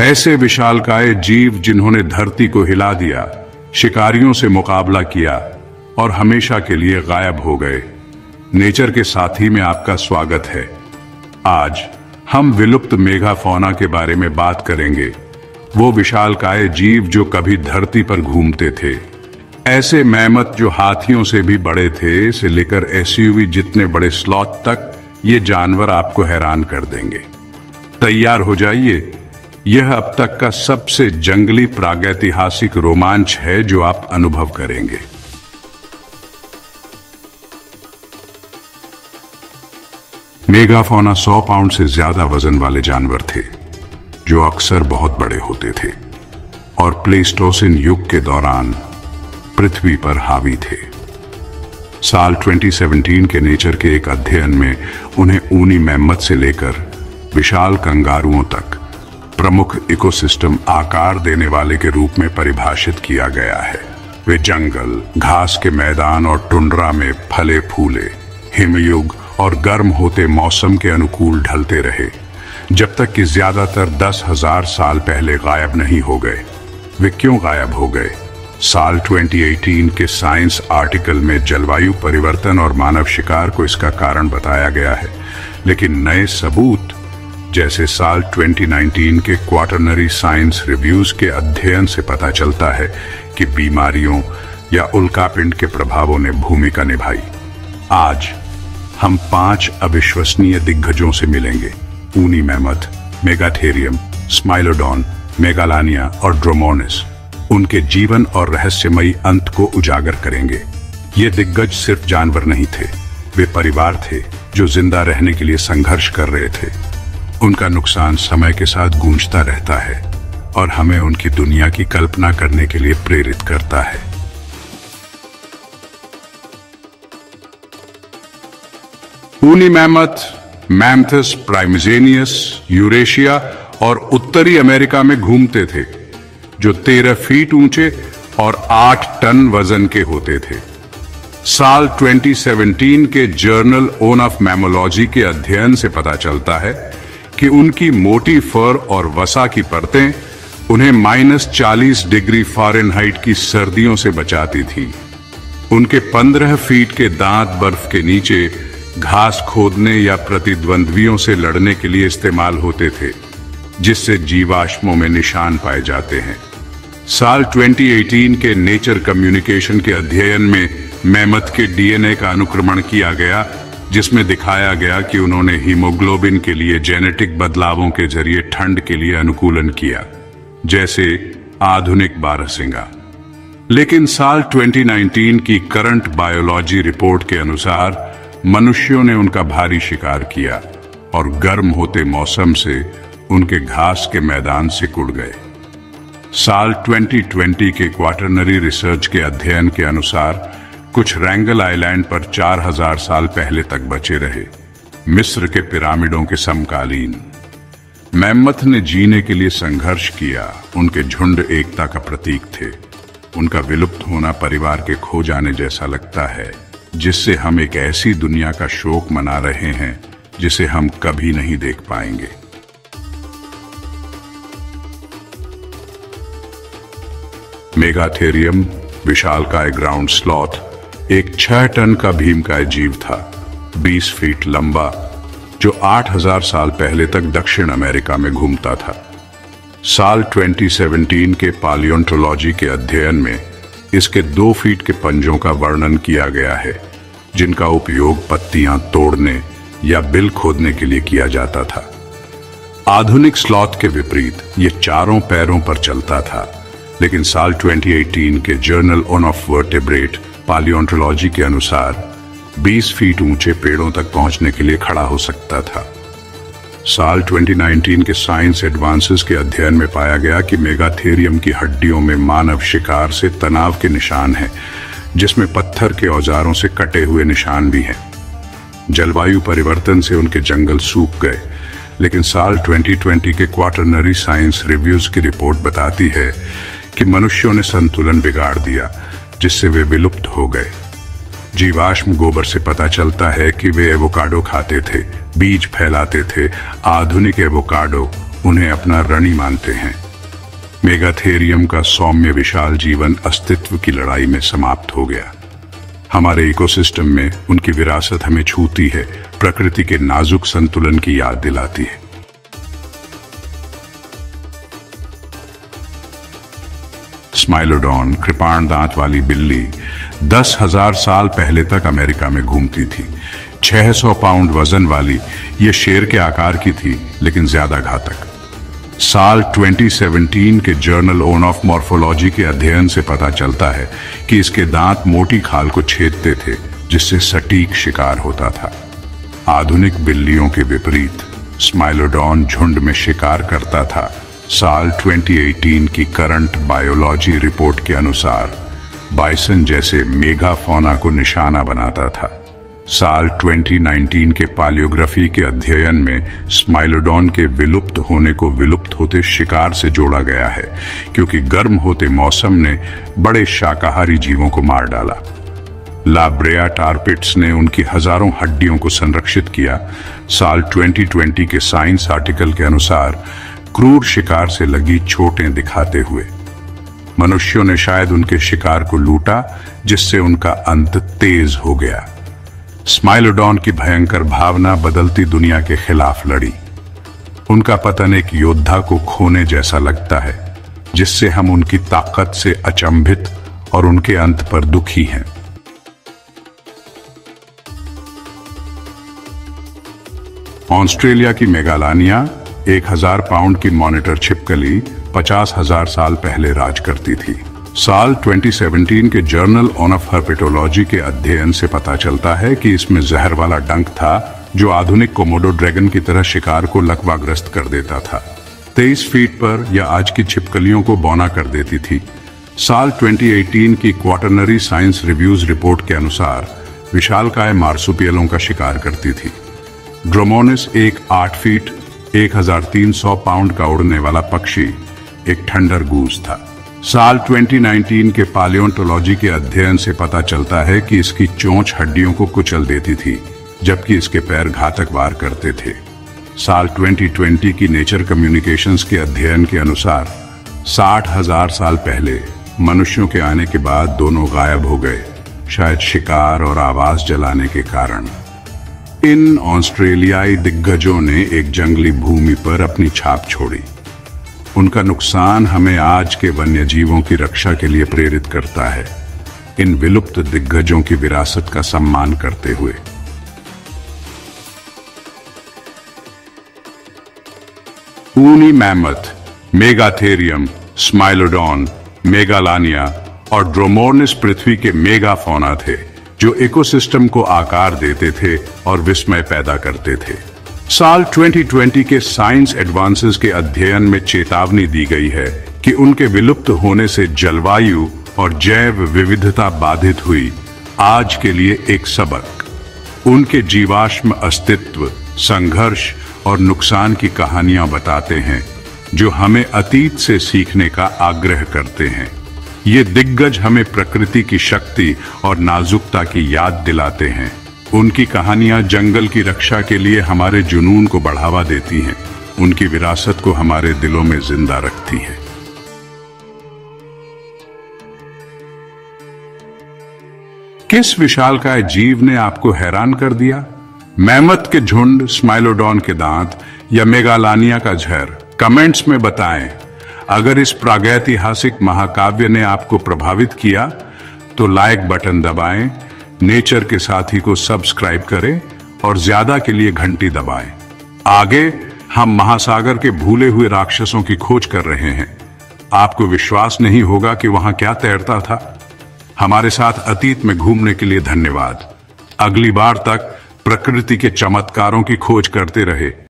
ऐसे विशालकाय जीव जिन्होंने धरती को हिला दिया, शिकारियों से मुकाबला किया और हमेशा के लिए गायब हो गए। नेचर के साथी में आपका स्वागत है। आज हम विलुप्त मेगाफौना के बारे में बात करेंगे। वो विशालकाय जीव जो कभी धरती पर घूमते थे। ऐसे मैमथ जो हाथियों से भी बड़े थे, से लेकर एसयूवी जितने बड़े स्लॉथ तक, ये जानवर आपको हैरान कर देंगे। तैयार हो जाइए, यह अब तक का सबसे जंगली प्रागैतिहासिक रोमांच है जो आप अनुभव करेंगे। मेगाफौना 100 पाउंड से ज्यादा वजन वाले जानवर थे, जो अक्सर बहुत बड़े होते थे और प्लेस्टोसिन युग के दौरान पृथ्वी पर हावी थे। साल 2017 के नेचर के एक अध्ययन में उन्हें ऊनी मैमथ से लेकर विशाल कंगारुओं तक प्रमुख इकोसिस्टम आकार देने वाले के रूप में परिभाषित किया गया है। वे जंगल, घास के मैदान और टुंड्रा में फले फूले, हिमयुग और गर्म होते मौसम के अनुकूल ढलते रहे, जब तक कि ज्यादातर 10,000 साल पहले गायब नहीं हो गए। वे क्यों गायब हो गए? साल 2018 के साइंस आर्टिकल में जलवायु परिवर्तन और मानव शिकार को इसका कारण बताया गया है, लेकिन नए सबूत जैसे साल 2019 के क्वार्टरनरी साइंस रिव्यूज के अध्ययन से पता चलता है कि बीमारियों या उल्कापिंड के प्रभावों ने भूमिका निभाई। आज हम 5 अविश्वसनीय दिग्गजों से मिलेंगे। ऊनी मैमथ, मेगाथेरियम, स्माइलोडॉन, मेगालानिया और ड्रोमोनिस। उनके जीवन और रहस्यमयी अंत को उजागर करेंगे। ये दिग्गज सिर्फ जानवर नहीं थे, वे परिवार थे जो जिंदा रहने के लिए संघर्ष कर रहे थे। उनका नुकसान समय के साथ गूंजता रहता है और हमें उनकी दुनिया की कल्पना करने के लिए प्रेरित करता है। ऊनी मैमथ, मैमथस प्राइमजेनियस, यूरेशिया और उत्तरी अमेरिका में घूमते थे, जो 13 फीट ऊंचे और 8 टन वजन के होते थे। साल 2017 के जर्नल ओन ऑफ मैमोलॉजी के अध्ययन से पता चलता है कि उनकी मोटी फर और वसा की परतें उन्हें -40 डिग्री फ़ारेनहाइट की सर्दियों से बचाती थी। उनके 15 फीट के दांत बर्फ के नीचे घास खोदने या प्रतिद्वंद्वियों से लड़ने के लिए इस्तेमाल होते थे, जिससे जीवाश्मों में निशान पाए जाते हैं। साल 2018 के नेचर कम्युनिकेशन के अध्ययन में मैमथ के डीएनए का अनुक्रमण किया गया, जिसमें दिखाया गया कि उन्होंने हीमोग्लोबिन के लिए जेनेटिक बदलावों के जरिए ठंड के लिए अनुकूलन किया, जैसे आधुनिक बारहसिंगा। लेकिन साल 2019 की करंट बायोलॉजी रिपोर्ट के अनुसार मनुष्यों ने उनका भारी शिकार किया और गर्म होते मौसम से उनके घास के मैदान सिकुड़ गए। साल 2020 के क्वार्टरनरी रिसर्च के अध्ययन के अनुसार कुछ रैंगल आइलैंड पर 4000 साल पहले तक बचे रहे, मिस्र के पिरामिडों के समकालीन। मैमथ ने जीने के लिए संघर्ष किया, उनके झुंड एकता का प्रतीक थे। उनका विलुप्त होना परिवार के खो जाने जैसा लगता है, जिससे हम एक ऐसी दुनिया का शोक मना रहे हैं जिसे हम कभी नहीं देख पाएंगे। मेगाथेरियम, विशालकाय ग्राउंड स्लॉथ, एक 6 टन का भीमकाय जीव था, 20 फीट लंबा, जो 8000 साल पहले तक दक्षिण अमेरिका में घूमता था। साल 2017 के पालियोंटोलॉजी के अध्ययन में इसके 2 फीट के पंजों का वर्णन किया गया है, जिनका उपयोग पत्तियां तोड़ने या बिल खोदने के लिए किया जाता था। आधुनिक स्लॉथ के विपरीत ये 4 पैरों पर चलता था, लेकिन साल 2018 के जर्नल ओन ऑफ वर्टेब्रेट पालियोंटोलॉजी के अनुसार 20 फीट ऊंचे पेड़ों तक पहुंचने के लिए खड़ा हो सकता था। साल 2019 के साइंस एडवांसेस के अध्ययन में पाया गया कि मेगाथेरियम की हड्डियों में मानव शिकार से तनाव के निशान हैं, जिसमें पत्थर के औजारों से कटे हुए निशान भी हैं। जलवायु परिवर्तन से उनके जंगल सूख गए, लेकिन साल 2020 के क्वार्टरनरी साइंस रिव्यूज की रिपोर्ट बताती है कि मनुष्यों ने संतुलन बिगाड़ दिया, जिससे वे विलुप्त हो गए। जीवाश्म गोबर से पता चलता है कि वे एवोकाडो खाते थे, बीज फैलाते थे। आधुनिक एवोकाडो उन्हें अपना ऋणी मानते हैं। मेगाथेरियम का सौम्य विशाल जीवन अस्तित्व की लड़ाई में समाप्त हो गया। हमारे इकोसिस्टम में उनकी विरासत हमें छूती है, प्रकृति के नाजुक संतुलन की याद दिलाती है। स्माइलोडॉन, कृपाण दांत वाली बिल्ली 10,000 साल पहले तक अमेरिका में घूमती थी। 600 पाउंड वजन वाली ये शेर के आकार की थी, लेकिन ज्यादा घातक। साल 2017 के जर्नल ऑफ मॉर्फोलॉजी के अध्ययन से पता चलता है कि इसके दांत मोटी खाल को छेदते थे, जिससे सटीक शिकार होता था। आधुनिक बिल्लियों के विपरीत स्माइलोडॉन झुंड में शिकार करता था। साल 2018 की करंट बायोलॉजी रिपोर्ट के अनुसार बाइसन जैसे मेगाफौना को निशाना बनाता था। साल 2019 के पालियोग्राफी के अध्ययन में स्माइलोडॉन के विलुप्त होने को विलुप्त होते शिकार से जोड़ा गया है, क्योंकि गर्म होते मौसम ने बड़े शाकाहारी जीवों को मार डाला। ला ब्रेआ tar pits ने उनकी हजारों हड्डियों को संरक्षित किया। साल 2020 के साइंस आर्टिकल के अनुसार क्रूर शिकार से लगी चोटें दिखाते हुए मनुष्यों ने शायद उनके शिकार को लूटा, जिससे उनका अंत तेज हो गया। स्माइलोडॉन की भयंकर भावना बदलती दुनिया के खिलाफ लड़ी। उनका पतन एक योद्धा को खोने जैसा लगता है, जिससे हम उनकी ताकत से अचंभित और उनके अंत पर दुखी हैं। ऑस्ट्रेलिया की मेगालानिया 1000 पाउंड की मॉनिटर छिपकली 50,000 साल पहले राज करती थी। साल 2017 के जर्नल ऑफ हर्पेटोलॉजी के अध्ययन से पता चलता है कि इसमें जहर वाला डंक था, जो आधुनिक कोमोडो ड्रैगन की तरह शिकार को लकवाग्रस्त कर देता था। 23 फीट पर यह आज की छिपकलियों को बौना कर देती थी। साल 2018 की क्वार्टरनरी साइंस रिव्यूज रिपोर्ट के अनुसार विशालकाय मार्सुपियलों का शिकार करती थी। ड्रोमोनिस एक 8 फीट 1300 पाउंड का उड़ने वाला पक्षी एक थंडर गूज था। साल 2019 के पालियोंटोलॉजी के अध्ययन से पता चलता है कि इसकी चोंच हड्डियों को कुचल देती थी, जबकि इसके पैर घातक वार करते थे। साल 2020 की नेचर कम्युनिकेशंस के अध्ययन के अनुसार 60,000 साल पहले मनुष्यों के आने के बाद दोनों गायब हो गए, शायद शिकार और आवास जलाने के कारण। इन ऑस्ट्रेलियाई दिग्गजों ने एक जंगली भूमि पर अपनी छाप छोड़ी। उनका नुकसान हमें आज के वन्य जीवों की रक्षा के लिए प्रेरित करता है, इन विलुप्त दिग्गजों की विरासत का सम्मान करते हुए। ऊनी मैमथ, मेगाथेरियम, स्माइलोडॉन, मेगालानिया और ड्रोमोर्निस पृथ्वी के मेगाफौना थे, जो इकोसिस्टम को आकार देते थे और विस्मय पैदा करते थे। साल 2020 के साइंस एडवांसेस के अध्ययन में चेतावनी दी गई है कि उनके विलुप्त होने से जलवायु और जैव विविधता बाधित हुई। आज के लिए एक सबक, उनके जीवाश्म अस्तित्व, संघर्ष और नुकसान की कहानियां बताते हैं, जो हमें अतीत से सीखने का आग्रह करते हैं। ये दिग्गज हमें प्रकृति की शक्ति और नाजुकता की याद दिलाते हैं। उनकी कहानियां जंगल की रक्षा के लिए हमारे जुनून को बढ़ावा देती हैं, उनकी विरासत को हमारे दिलों में जिंदा रखती हैं। किस विशालकाय जीव ने आपको हैरान कर दिया? मैमथ के झुंड, स्माइलोडॉन के दांत या मेगालानिया का जहर? कमेंट्स में बताएं। अगर इस प्रागैतिहासिक महाकाव्य ने आपको प्रभावित किया तो लाइक बटन दबाएं, नेचर के साथी को सब्सक्राइब करें और ज्यादा के लिए घंटी दबाएं। आगे हम महासागर के भूले हुए राक्षसों की खोज कर रहे हैं। आपको विश्वास नहीं होगा कि वहां क्या तैरता था। हमारे साथ अतीत में घूमने के लिए धन्यवाद। अगली बार तक प्रकृति के चमत्कारों की खोज करते रहे।